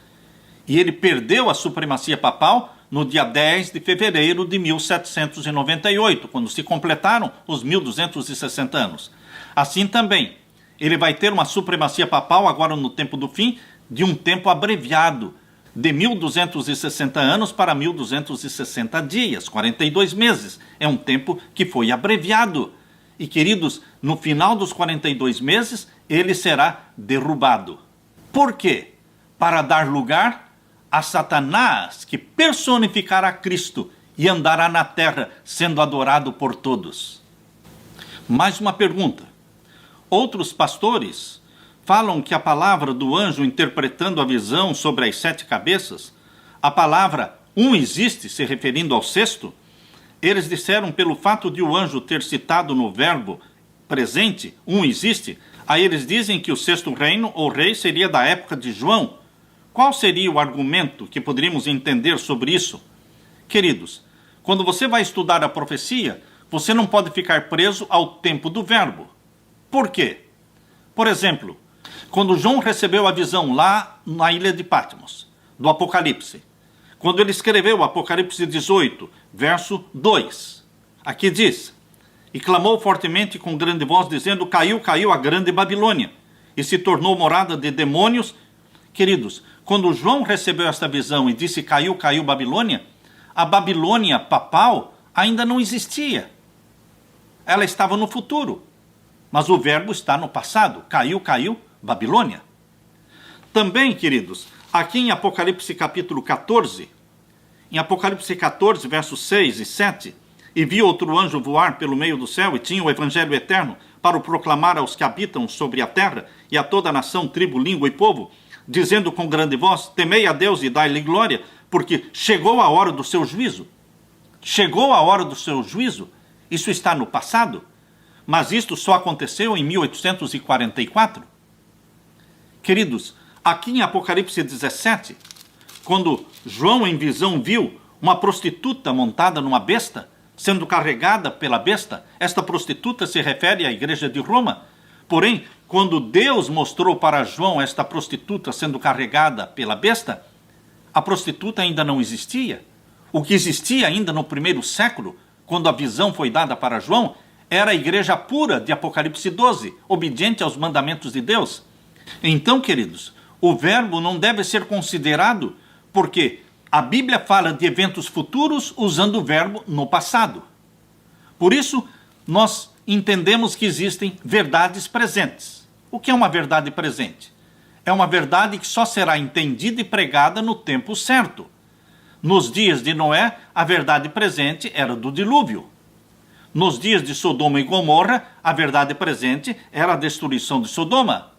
e ele perdeu a supremacia papal no dia 10 de fevereiro de 1798, quando se completaram os 1260 anos. Assim também, ele vai ter uma supremacia papal agora no tempo do fim, de um tempo abreviado, de 1260 anos para 1260 dias, 42 meses. É um tempo que foi abreviado. E, queridos, no final dos 42 meses, ele será derrubado. Por quê? Para dar lugar a Satanás, que personificará Cristo e andará na terra sendo adorado por todos. Mais uma pergunta. Outros pastores falam que a palavra do anjo interpretando a visão sobre as 7 cabeças, a palavra existe, se referindo ao sexto, eles disseram pelo fato de o anjo ter citado no verbo presente, existe, aí eles dizem que o sexto reino ou rei seria da época de João. Qual seria o argumento que poderíamos entender sobre isso? Queridos, quando você vai estudar a profecia, você não pode ficar preso ao tempo do verbo. Por quê? Por exemplo, quando João recebeu a visão lá na ilha de Patmos, do Apocalipse, quando ele escreveu o Apocalipse 18, verso 2, aqui diz: e clamou fortemente com grande voz, dizendo: caiu, caiu a grande Babilônia, e se tornou morada de demônios. Queridos, quando João recebeu esta visão e disse: caiu, caiu Babilônia, a Babilônia papal ainda não existia. Ela estava no futuro, mas o verbo está no passado. Caiu, caiu Babilônia. Também, queridos, aqui em Apocalipse capítulo 14, em Apocalipse 14, versos 6 e 7, e vi outro anjo voar pelo meio do céu, e tinha o evangelho eterno para o proclamar aos que habitam sobre a terra, e a toda nação, tribo, língua e povo, dizendo com grande voz: temei a Deus e dai-lhe glória, porque chegou a hora do seu juízo. Chegou a hora do seu juízo. Isso está no passado, mas isto só aconteceu em 1844. Queridos, aqui em Apocalipse 17, quando João em visão viu uma prostituta montada numa besta, sendo carregada pela besta, esta prostituta se refere à igreja de Roma. Porém, quando Deus mostrou para João esta prostituta sendo carregada pela besta, a prostituta ainda não existia. O que existia ainda no primeiro século, quando a visão foi dada para João, era a igreja pura de Apocalipse 12, obediente aos mandamentos de Deus. Então, queridos, o verbo não deve ser considerado porque a Bíblia fala de eventos futuros usando o verbo no passado. Por isso, nós entendemos que existem verdades presentes. O que é uma verdade presente? É uma verdade que só será entendida e pregada no tempo certo. Nos dias de Noé, a verdade presente era do dilúvio. Nos dias de Sodoma e Gomorra, a verdade presente era a destruição de Sodoma.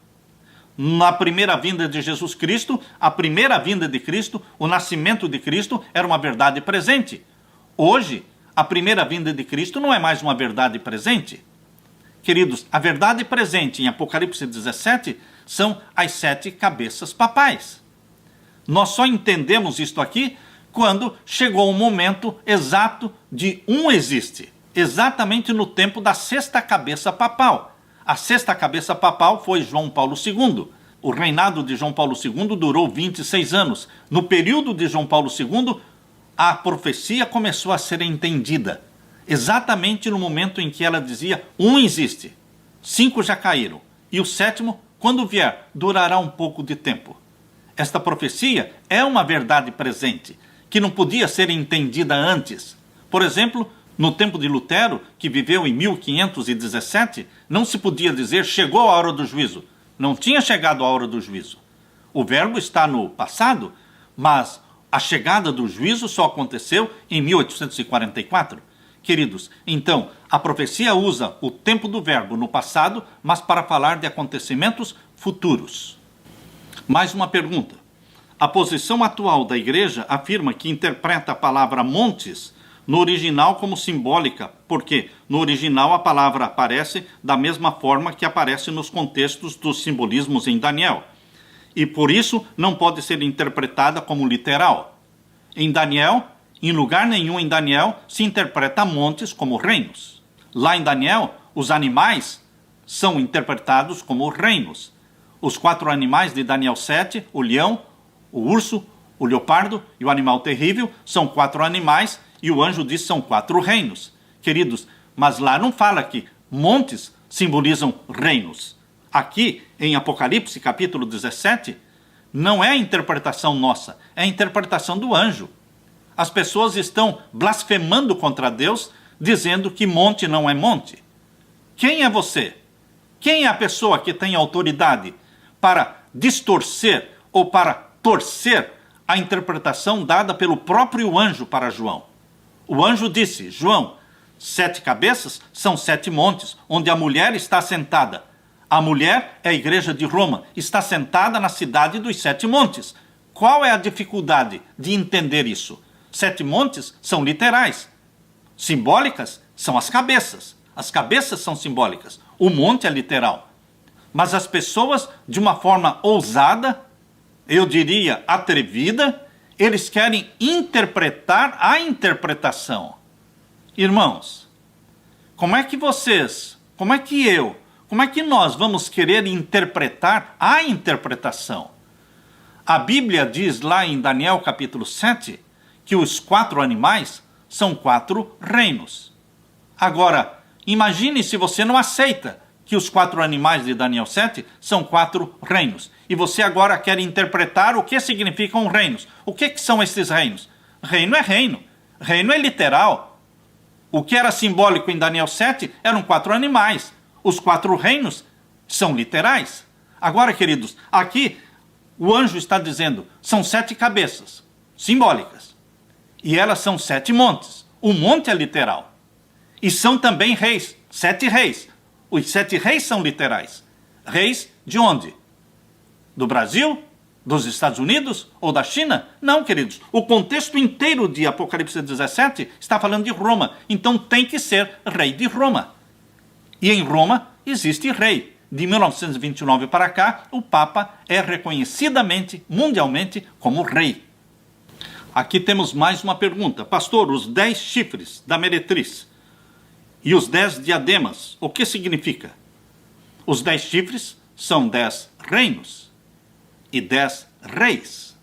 Na primeira vinda de Jesus Cristo, a primeira vinda de Cristo, o nascimento de Cristo, era uma verdade presente. Hoje, a primeira vinda de Cristo não é mais uma verdade presente. Queridos, a verdade presente em Apocalipse 17 são as 7 cabeças papais. Nós só entendemos isto aqui quando chegou o momento exato de um existe, exatamente no tempo da 6ª cabeça papal. A 6ª cabeça papal foi João Paulo II. O reinado de João Paulo II durou 26 anos. No período de João Paulo II, a profecia começou a ser entendida. Exatamente no momento em que ela dizia, um existe, 5 já caíram, e o 7º, quando vier, durará um pouco de tempo. Esta profecia é uma verdade presente, que não podia ser entendida antes. Por exemplo, no tempo de Lutero, que viveu em 1517, não se podia dizer chegou a hora do juízo. Não tinha chegado a hora do juízo. O verbo está no passado, mas a chegada do juízo só aconteceu em 1844. Queridos, então, a profecia usa o tempo do verbo no passado, mas para falar de acontecimentos futuros. Mais uma pergunta. A posição atual da igreja afirma que interpreta a palavra montes no original como simbólica, porque no original a palavra aparece da mesma forma que aparece nos contextos dos simbolismos em Daniel. E por isso não pode ser interpretada como literal. Em Daniel, em lugar nenhum em Daniel se interpreta montes como reinos. Lá em Daniel, os animais são interpretados como reinos. Os 4 animais de Daniel 7, o leão, o urso, o leopardo e o animal terrível, são 4 animais e o anjo diz que são 4 reinos. Queridos, mas lá não fala que montes simbolizam reinos. Aqui, em Apocalipse, capítulo 17, não é a interpretação nossa, é a interpretação do anjo. As pessoas estão blasfemando contra Deus, dizendo que monte não é monte. Quem é você? Quem é a pessoa que tem autoridade para distorcer ou para torcer a interpretação dada pelo próprio anjo para João? O anjo disse, João, 7 cabeças são 7 montes, onde a mulher está sentada. A mulher é a igreja de Roma, está sentada na cidade dos 7 montes. Qual é a dificuldade de entender isso? 7 montes são literais. Simbólicas são as cabeças. As cabeças são simbólicas. O monte é literal. Mas as pessoas, de uma forma ousada, eu diria atrevida, eles querem interpretar a interpretação. Irmãos, como é que vocês, como é que eu, como é que nós vamos querer interpretar a interpretação? A Bíblia diz lá em Daniel capítulo 7 que os 4 animais são 4 reinos. Agora, imagine se você não aceita que os 4 animais de Daniel 7 são 4 reinos. E você agora quer interpretar o que significam reinos. O que são esses reinos? Reino é reino. Reino é literal. O que era simbólico em Daniel 7 eram 4 animais. Os 4 reinos são literais. Agora, queridos, aqui o anjo está dizendo, são 7 cabeças simbólicas. E elas são 7 montes. O monte é literal. E são também reis, 7 reis. Os 7 reis são literais. Reis de onde? Do Brasil? Dos Estados Unidos? Ou da China? Não, queridos. O contexto inteiro de Apocalipse 17 está falando de Roma. Então tem que ser rei de Roma. E em Roma existe rei. De 1929 para cá, o Papa é reconhecidamente, mundialmente, como rei. Aqui temos mais uma pergunta. Pastor, os 10 chifres da meretriz e os 10 diademas, o que significa? Os 10 chifres são 10 reinos e 10 reis.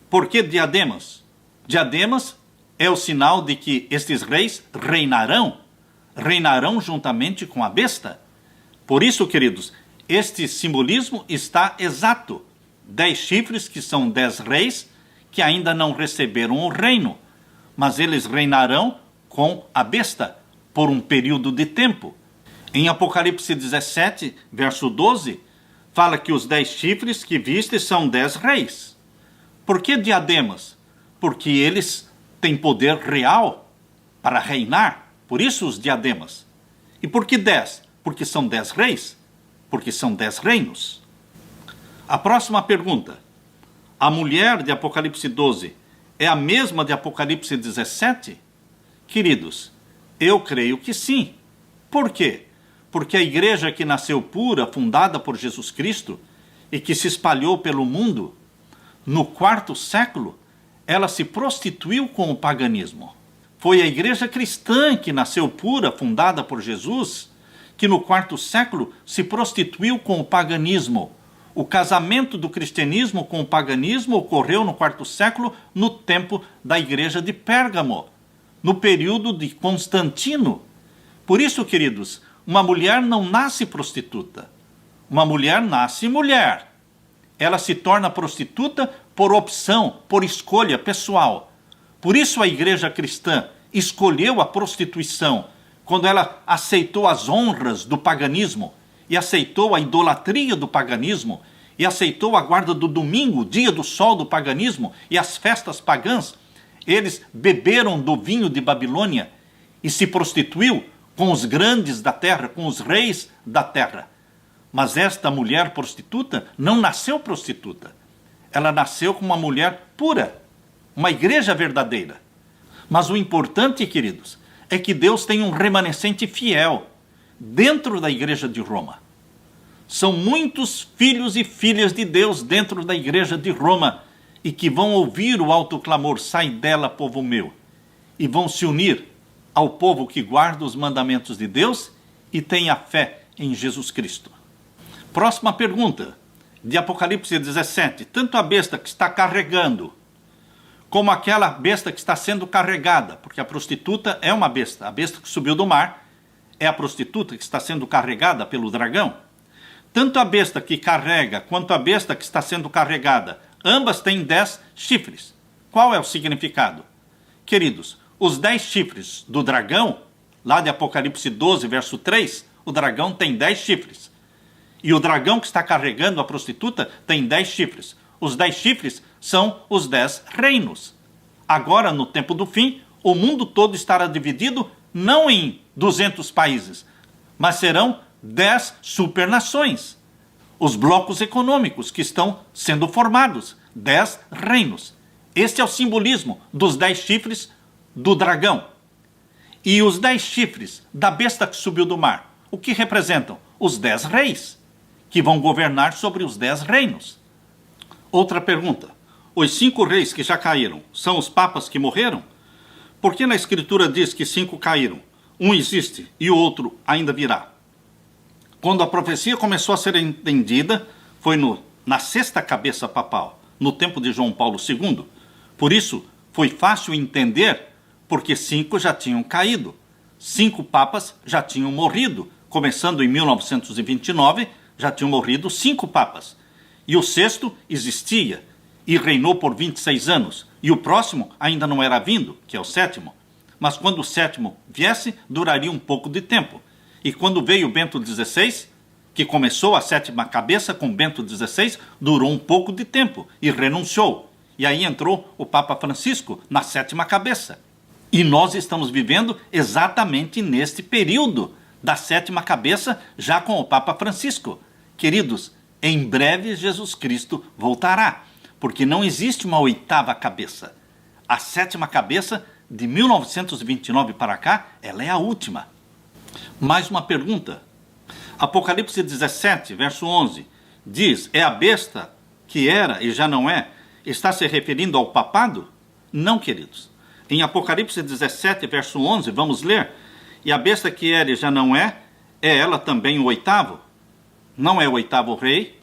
Por que diademas? Diademas é o sinal de que estes reis reinarão juntamente com a besta. Por isso, queridos, este simbolismo está exato. 10 chifres, que são 10 reis, que ainda não receberam o reino, mas eles reinarão com a besta por um período de tempo. Em Apocalipse 17, verso 12, fala que os 10 chifres que viste são 10 reis. Por que diademas? Porque eles têm poder real para reinar, por isso os diademas. E por que 10? Porque são 10 reis, porque são 10 reinos. A próxima pergunta: a mulher de Apocalipse 12 é a mesma de Apocalipse 17? Queridos, eu creio que sim. Por quê? Porque a igreja que nasceu pura, fundada por Jesus Cristo, e que se espalhou pelo mundo, no 4º século, ela se prostituiu com o paganismo. Foi a igreja cristã que nasceu pura, fundada por Jesus, que no 4º século se prostituiu com o paganismo. O casamento do cristianismo com o paganismo ocorreu no 4º século, no tempo da igreja de Pérgamo, no período de Constantino. Por isso, queridos, uma mulher não nasce prostituta. Uma mulher nasce mulher. Ela se torna prostituta por opção, por escolha pessoal. Por isso a igreja cristã escolheu a prostituição, quando ela aceitou as honras do paganismo, e aceitou a idolatria do paganismo, e aceitou a guarda do domingo, dia do sol do paganismo, e as festas pagãs. Eles beberam do vinho de Babilônia e se prostituiu com os grandes da terra, com os reis da terra. Mas esta mulher prostituta não nasceu prostituta. Ela nasceu como uma mulher pura, uma igreja verdadeira. Mas o importante, queridos, é que Deus tem um remanescente fiel dentro da igreja de Roma. São muitos filhos e filhas de Deus dentro da igreja de Roma e que vão ouvir o alto clamor: sai dela, povo meu, e vão se unir ao povo que guarda os mandamentos de Deus e tem a fé em Jesus Cristo. Próxima pergunta, de Apocalipse 17. Tanto a besta que está carregando, como aquela besta que está sendo carregada, porque a prostituta é uma besta, a besta que subiu do mar é a prostituta que está sendo carregada pelo dragão. Tanto a besta que carrega, quanto a besta que está sendo carregada, ambas têm 10 chifres. Qual é o significado? Queridos, os 10 chifres do dragão, lá de Apocalipse 12, verso 3, o dragão tem 10 chifres. E o dragão que está carregando a prostituta tem 10 chifres. Os 10 chifres são os 10 reinos. Agora, no tempo do fim, o mundo todo estará dividido não em 200 países, mas serão 10 supernações. Os blocos econômicos que estão sendo formados, 10 reinos. Este é o simbolismo dos 10 chifres do dragão. E os 10 chifres da besta que subiu do mar, o que representam? Os 10 reis, que vão governar sobre os 10 reinos. Outra pergunta: os 5 reis que já caíram são os papas que morreram? Por que na escritura diz que 5 caíram? Um existe e o outro ainda virá. Quando a profecia começou a ser entendida, foi na 6ª cabeça papal, no tempo de João Paulo II. Por isso, foi fácil entender, porque 5 já tinham caído. 5 papas já tinham morrido. Começando em 1929, já tinham morrido 5 papas. E o 6º existia e reinou por 26 anos. E o próximo ainda não era vindo, que é o 7º. Mas quando o 7º viesse, duraria um pouco de tempo. E quando veio Bento XVI, que começou a 7ª cabeça com Bento XVI, durou um pouco de tempo e renunciou. E aí entrou o Papa Francisco na 7ª cabeça. E nós estamos vivendo exatamente neste período da 7ª cabeça, já com o Papa Francisco. Queridos, em breve Jesus Cristo voltará, porque não existe uma 8ª cabeça. A 7ª cabeça, de 1929 para cá, ela é a última. Mais uma pergunta. Apocalipse 17, verso 11, diz: é a besta que era e já não é? Está se referindo ao papado? Não, queridos. Em Apocalipse 17, verso 11, vamos ler: e a besta que era e já não é ela também o 8º? Não é o 8º rei,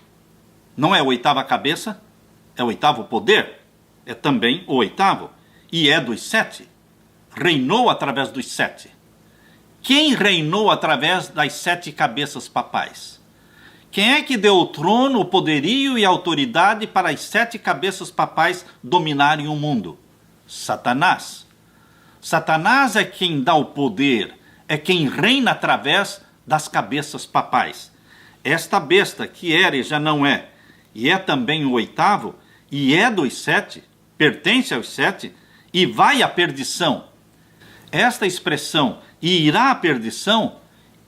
não é a 8ª cabeça, é o 8º poder, é também o 8º, e é dos 7. Reinou através dos 7. Quem reinou através das 7 cabeças papais? Quem é que deu o trono, o poderio e a autoridade para as 7 cabeças papais dominarem o mundo? Satanás. Satanás é quem dá o poder, é quem reina através das cabeças papais. Esta besta que era e já não é, e é também o 8º, e é dos 7, pertence aos 7, e vai à perdição. Esta expressão, e irá à perdição,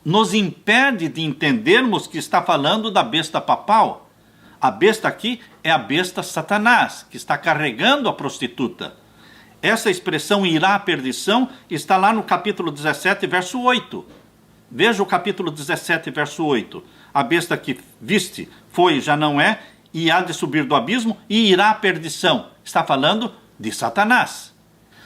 nos impede de entendermos que está falando da besta papal. A besta aqui é a besta Satanás, que está carregando a prostituta. Essa expressão irá à perdição está lá no capítulo 17, verso 8. Veja o capítulo 17, verso 8. A besta que viste foi e já não é, e há de subir do abismo e irá à perdição. Está falando de Satanás.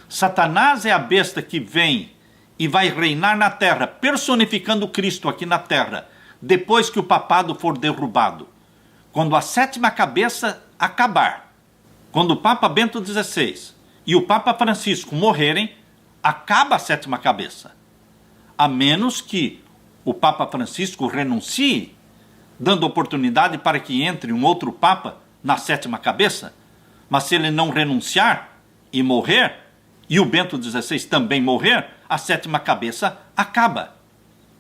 Satanás é a besta que vem e vai reinar na terra, personificando Cristo aqui na terra, depois que o papado for derrubado. Quando a 7ª cabeça acabar, quando o Papa Bento XVI e o Papa Francisco morrerem, acaba a 7ª cabeça. A menos que o Papa Francisco renuncie, dando oportunidade para que entre um outro Papa na 7ª cabeça. Mas se ele não renunciar e morrer, e o Bento XVI também morrer, a 7ª cabeça acaba.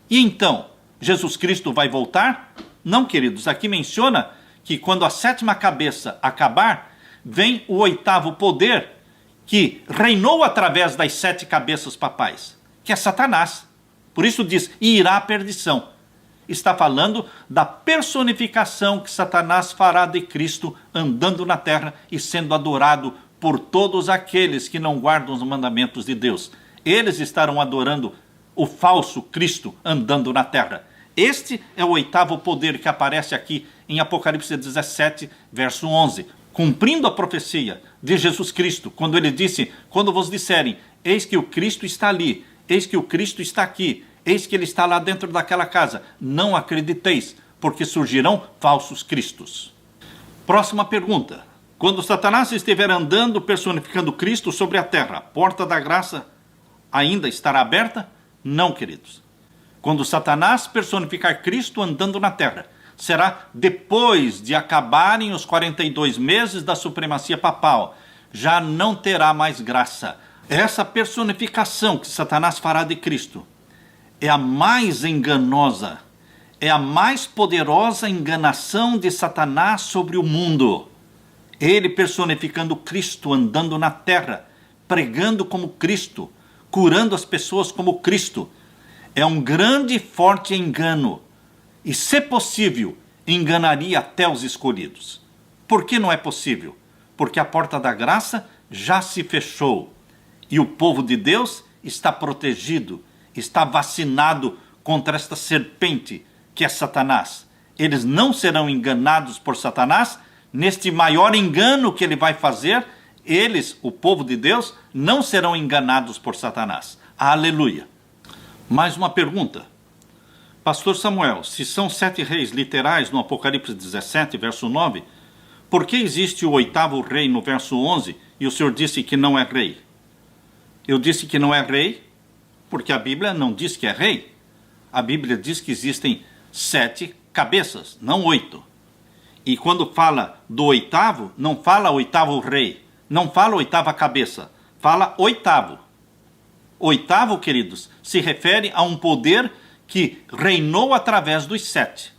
E então, Jesus Cristo vai voltar? Não, queridos, aqui menciona que quando a 7ª cabeça acabar, vem o 8º poder, que reinou através das 7 cabeças papais, que é Satanás. Por isso diz, e irá à perdição. Está falando da personificação que Satanás fará de Cristo andando na terra e sendo adorado por todos aqueles que não guardam os mandamentos de Deus. Eles estarão adorando o falso Cristo andando na terra. Este é o 8º poder que aparece aqui em Apocalipse 17, verso 11. Cumprindo a profecia de Jesus Cristo, quando ele disse, quando vos disserem, eis que o Cristo está ali, eis que o Cristo está aqui, eis que ele está lá dentro daquela casa, não acrediteis, porque surgirão falsos cristos. Próxima pergunta. Quando Satanás estiver andando personificando Cristo sobre a terra, a porta da graça ainda estará aberta? Não, queridos. Quando Satanás personificar Cristo andando na terra, será depois de acabarem os 42 meses da supremacia papal. Já não terá mais graça. Essa personificação que Satanás fará de Cristo é a mais enganosa, é a mais poderosa enganação de Satanás sobre o mundo. Ele personificando Cristo andando na terra, pregando como Cristo, curando as pessoas como Cristo. É um grande e forte engano. E, se possível, enganaria até os escolhidos. Por que não é possível? Porque a porta da graça já se fechou. E o povo de Deus está protegido, está vacinado contra esta serpente que é Satanás. Eles não serão enganados por Satanás. Neste maior engano que ele vai fazer, eles, o povo de Deus, não serão enganados por Satanás. Aleluia. Mais uma pergunta. Pastor Samuel, se são 7 reis literais no Apocalipse 17, verso 9, por que existe o 8º rei no verso 11 e o senhor disse que não é rei? Eu disse que não é rei porque a Bíblia não diz que é rei. A Bíblia diz que existem 7 cabeças, não 8. E quando fala do 8º, não fala 8º rei, não fala 8ª cabeça, fala 8º. 8º, queridos, se refere a um poder que reinou através dos 7.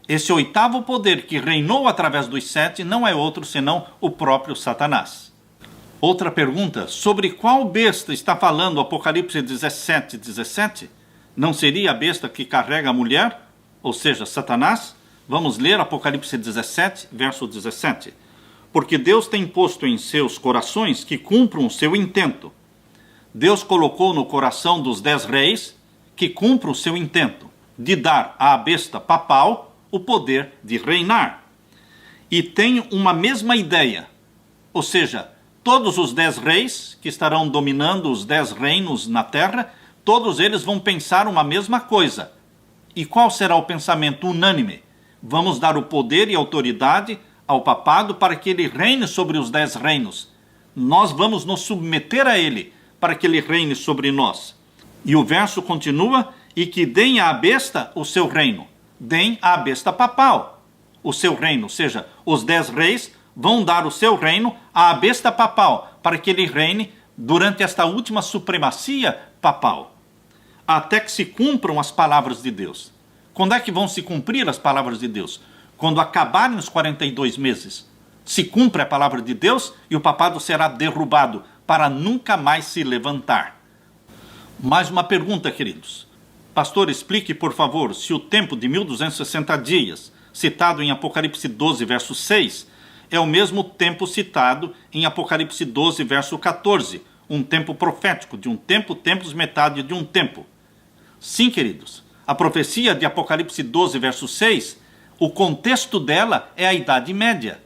Esse 8º poder que reinou através dos 7 não é outro senão o próprio Satanás. Outra pergunta, sobre qual besta está falando o Apocalipse 17, 17? Não seria a besta que carrega a mulher, ou seja, Satanás? Vamos ler Apocalipse 17, verso 17. Porque Deus tem posto em seus corações que cumpram o seu intento. Deus colocou no coração dos 10 reis que cumpram o seu intento de dar à besta papal o poder de reinar. E tem uma mesma ideia, ou seja, todos os 10 reis que estarão dominando os 10 reinos na terra, todos eles vão pensar uma mesma coisa. E qual será o pensamento unânime? Vamos dar o poder e autoridade ao papado para que ele reine sobre os 10 reinos. Nós vamos nos submeter a ele para que ele reine sobre nós. E o verso continua, e que deem à besta o seu reino. deem à besta papal o seu reino, ou seja, os 10 reis vão dar o seu reino à besta papal, para que ele reine durante esta última supremacia papal, até que se cumpram as palavras de Deus. Quando é que vão se cumprir as palavras de Deus? Quando acabarem os 42 meses, se cumpre a palavra de Deus e o papado será derrubado para nunca mais se levantar. Mais uma pergunta, queridos. Pastor, explique, por favor, se o tempo de 1260 dias, citado em Apocalipse 12, verso 6, é o mesmo tempo citado em Apocalipse 12, verso 14, um tempo profético, de um tempo, tempos, metade de um tempo. Sim, queridos, a profecia de Apocalipse 12, verso 6, o contexto dela é a Idade Média.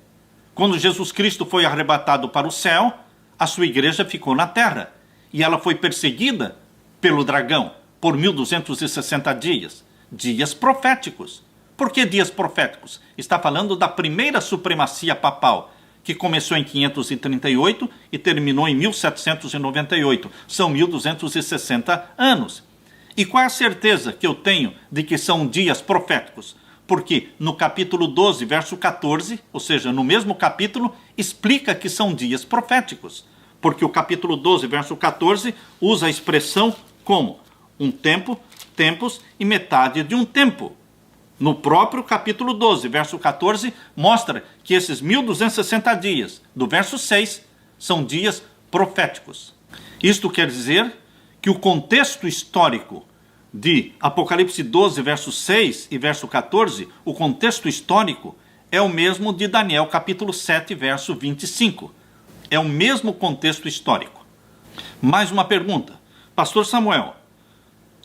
Quando Jesus Cristo foi arrebatado para o céu, a sua igreja ficou na terra, e ela foi perseguida pelo dragão por 1260 dias, dias proféticos. Por que dias proféticos? Está falando da primeira supremacia papal, que começou em 538 e terminou em 1798. São 1260 anos. E qual é a certeza que eu tenho de que são dias proféticos? Porque no capítulo 12, verso 14, ou seja, no mesmo capítulo, explica que são dias proféticos. Porque o capítulo 12, verso 14, usa a expressão como um tempo, tempos e metade de um tempo. No próprio capítulo 12, verso 14, mostra que esses 1260 dias, do verso 6, são dias proféticos. Isto quer dizer que o contexto histórico de Apocalipse 12, verso 6 e verso 14, o contexto histórico é o mesmo de Daniel, capítulo 7, verso 25. É o mesmo contexto histórico. Mais uma pergunta. Pastor Samuel,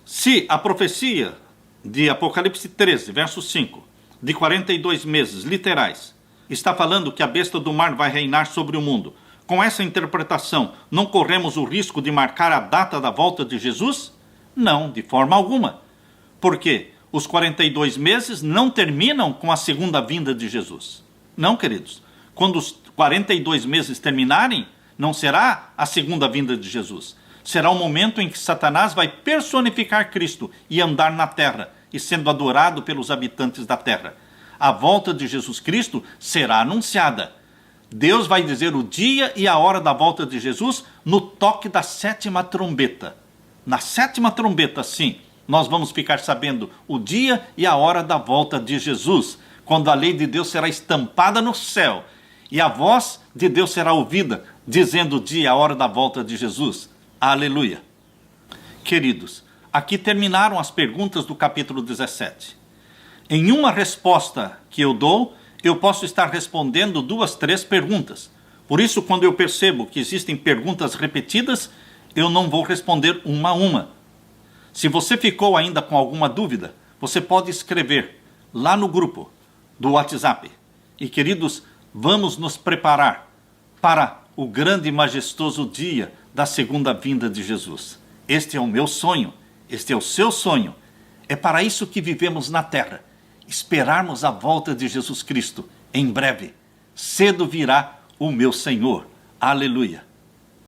se a profecia de Apocalipse 13, verso 5, de 42 meses literais, está falando que a besta do mar vai reinar sobre o mundo, com essa interpretação, não corremos o risco de marcar a data da volta de Jesus? Não, de forma alguma. Porque os 42 meses não terminam com a segunda vinda de Jesus. Não, queridos. Quando os 42 meses terminarem, não será a segunda vinda de Jesus. Será o momento em que Satanás vai personificar Cristo e andar na terra, e sendo adorado pelos habitantes da terra. A volta de Jesus Cristo será anunciada. Deus vai dizer o dia e a hora da volta de Jesus no toque da 7ª trombeta. Na 7ª trombeta, sim, nós vamos ficar sabendo o dia e a hora da volta de Jesus, quando a lei de Deus será estampada no céu e a voz de Deus será ouvida, dizendo o dia e a hora da volta de Jesus. Aleluia. Queridos, aqui terminaram as perguntas do capítulo 17. Em uma resposta que eu dou, eu posso estar respondendo 2, 3 perguntas. Por isso, quando eu percebo que existem perguntas repetidas, eu não vou responder uma a uma. Se você ficou ainda com alguma dúvida, você pode escrever lá no grupo do WhatsApp. E, queridos, vamos nos preparar para o grande e majestoso dia da segunda vinda de Jesus. Este é o meu sonho. Este é o seu sonho. É para isso que vivemos na terra. Esperarmos a volta de Jesus Cristo em breve. Cedo virá o meu Senhor. Aleluia.